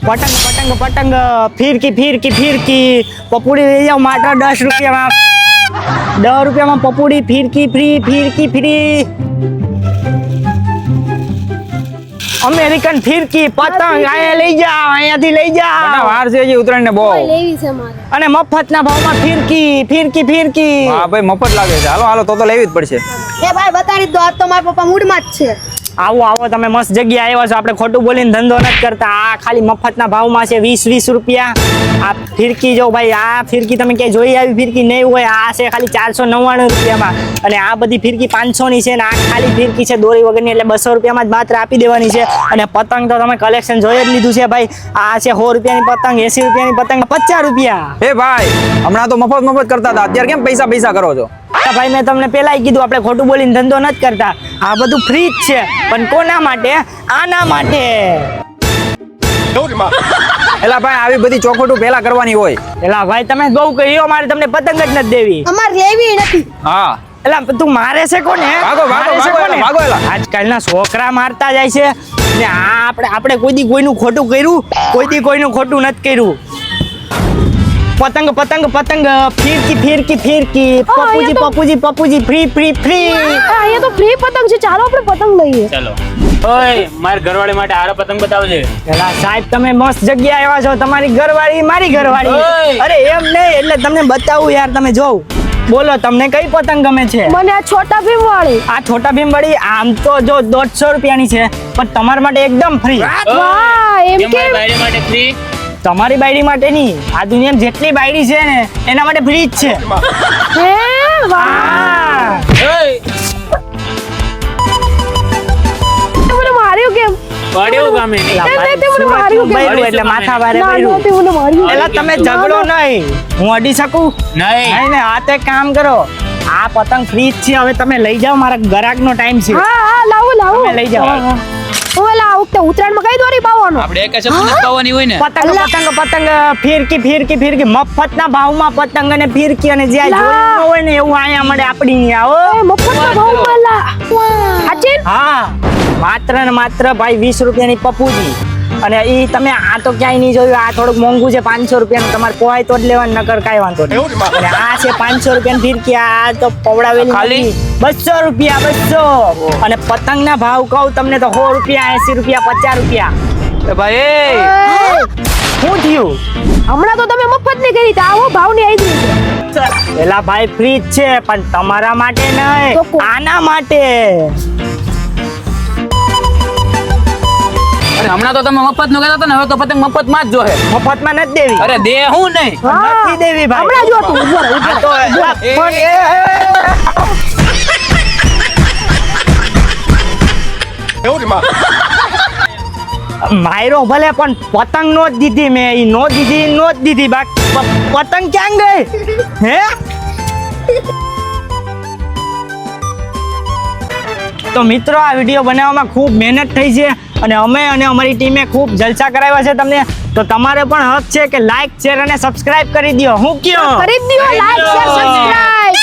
પતંગ પતંગ પતંગ ફિરકી ફિરકી ફિરકી પપુડી લઈ જાઓ માત્ર 10 રૂપિયામાં 10 રૂપિયામાં પપુડી ફિરકી ફ્રી ફિરકી ફ્રી અમેરિકન ફિરકી પતંગ અહીંયા લઈ જાઓ અહીંયાથી લઈ જાઓ વાર છે હજી ઉતરાયણ ને બહુ લેવી છે મારે. અને મફતના ભાવમાં ફિરકી ફિરકી ફિરકી હા ભાઈ મફત લાગે છે હાલો હાલો તો લેવી જ પડશે એ ભાઈ બતાડી દો, આજ તો મારા પપ્પા મૂડમાં જ છે. આવો આવો તમે મસ્ત જગ્યાએ આવ્યા છો આપણે ખોટું બોલીને ધંધો નથી કરતા આ ખાલી મફતના ભાવમાં છે 20 રૂપિયા આ ફિરકી જો ભાઈ આ ફિરકી તમે ક્યાંય જોઈ આવી ફિરકી નહીં હોય આ છે ખાલી 499 રૂપિયામાં અને આ બધી ફિરકી 500 ની છે ને આ ખાલી ફિરકી છે દોરી વગરની એટલે 200 રૂપિયામાં જ માત્ર આપી દેવાની છે અને પતંગ તો તમે કલેક્શન જોઈ જ લીધું છે ભાઈ આ છે 100 રૂપિયાની પતંગ 80 રૂપિયાની પતંગ 50 રૂપિયા એ ભાઈ હમણાં તો મફત કરતા હતા અત્યારે કેમ પૈસા કરો છો ભાઈ મેં તમને પેલા કીધું આપણે ખોટું બોલીને ધંધો નથી કરતા આ બધું ફ્રી જ છે પણ કોના માટે આના માટે એલા ભાઈ આવી બધી ચોખવટો પહેલા કરવાની હોય એલા ભાઈ તમે બહુ કહ્યું મારે તમને પતંગ જ નથી દેવી અમારે લેવી નથી. હા એલા તું મારે છે કોને ભાગો, ભાગો, મારે છે ભાગો, કોને? ભાગો એલા. આજકાલના છોકરા મારતા જાય છે ને આ આપણે કોઈ દી કોઈનું ખોટું કર્યું કોઈ દી કોઈનું ખોટું નથી કર્યું પતંગ પતંગ પતંગ ફિરકી ફિરકી ફિરકી પપુજી પપુજી પપુજી ફ્રી ફ્રી ફ્રી અહીંયા તો ફ્રી પતંગ છે, ચાલો આપણે પતંગ લઈએ. ચાલો ઓય મારા ઘરવાળી માટે હારો પતંગ બતાવજે એલા સાહેબ તમે મસ્ત જગ્યાએ આવ્યા છો તમારી ઘરવાળી મારી ઘરવાળી ઓય. અરે એમ નહીં એટલે તમને બતાવું યાર તમે જોવ બોલો તમને કઈ પતંગ ગમે છે મને આ છોટા ભીમ વાળી. આ છોટા ભીમ વાળી આમ તો જો 150 રૂપિયાની છે પણ તમારા માટે એકદમ ફ્રી વાહ, એમ કેમ મારી કેમ? બાયડી માટે ફ્રી તમારી બાયડી માટે નહીં આ દુનિયામાં જેટલી બાયડી છે ને એના માટે ફ્રી જ છે હે વાહ, હા. ઓય તે મને માર્યું કેમ? પડ્યું ગામે નહીં એલા તે ભાઈ, મને સુરતનું માર્યું કેમ? બૈરું એટલે માથા ભારે ના, બૈરું. ના, તે મને માર્યું. એલા તમે ઝઘડો નહીં હું અડી શકું નહીં નહીં ને આ તો એક કામ કરો આ પતંગ ફ્રી જ છે હવે તમે લઈ જાઓ મારા ગરાકનો ટાઈમ છે હા હા લાવો લાવો. તમે લઈ જાઓ. હા, હા. ઓલા આ વખતે ઉત્તરાયણમાં કઈ દોરી પાવાનો? આપણે એક જ પાવાની હોય ને પતંગ પતંગ પતંગ ફિરકી ફિરકી ફિરકી મફતના ભાવમાં પતંગ અને ફિરકી અને જ્યાં લા. જોયું ન હોય ને એવું અહીંયા મળે આપણી એ ત્યાં આવો મફતના ભાવમાં લા. સાચી? હા માત્ર ને માત્ર ભાઈ 20 રૂપિયાની પપુજી અને ઈ તમે આ તો ક્યાંય નહીં જોયું આ થોડુંક મોંઘું છે 500 રૂપિયાનું તમારે પોહાય તો જ લેવાનું નકર કાંઈ વાંધો નહીં અને આ છે 500 રૂપિયાની ફિરકી આ તો પવડાવેલી ખાલી? નથી. 200 રૂપિયા 200 અને પતંગના ભાવ કહું તમને તો 100 રૂપિયા 80 રૂપિયા 50 રૂપિયા એ ભાઈ એ, શું થયું હમણાં તો તમે મફત ની કરી તો આવો ભાવની આવી છે. એલા ભાઈ ફ્રી જ છે પણ તમારા માટે તો નહીં આના માટે અરે હમણાં તો તમે મફત નું કહેતા હતા ને હવે તો પતંગ મફત માં જ જોહે મફતમાં નથી દેવી અરે દે હું નહીં હા. નથી દેવી ભાઈ હમણાં જો તું ઉભો રહો, ઉભો આ રહો. તો એલા પણ માયરો ભલે પણ પતંગ નો જ દીધી મેં ઈ નો જ દીધી બાકી પતંગ ક્યાં ગઈ હે તો મિત્રો આ વિડીયો બનાવવામાં ખૂબ મહેનત થઈ છે અને અમે અને અમારી ટીમે ખૂબ જલસા કરાવ્યા છે તમને તો તમારે પણ હક છે કે લાઈક શેર અને સબસ્ક્રાઇબ કરી દો હું કયો કરી જ દ્યો, like, share, subscribe.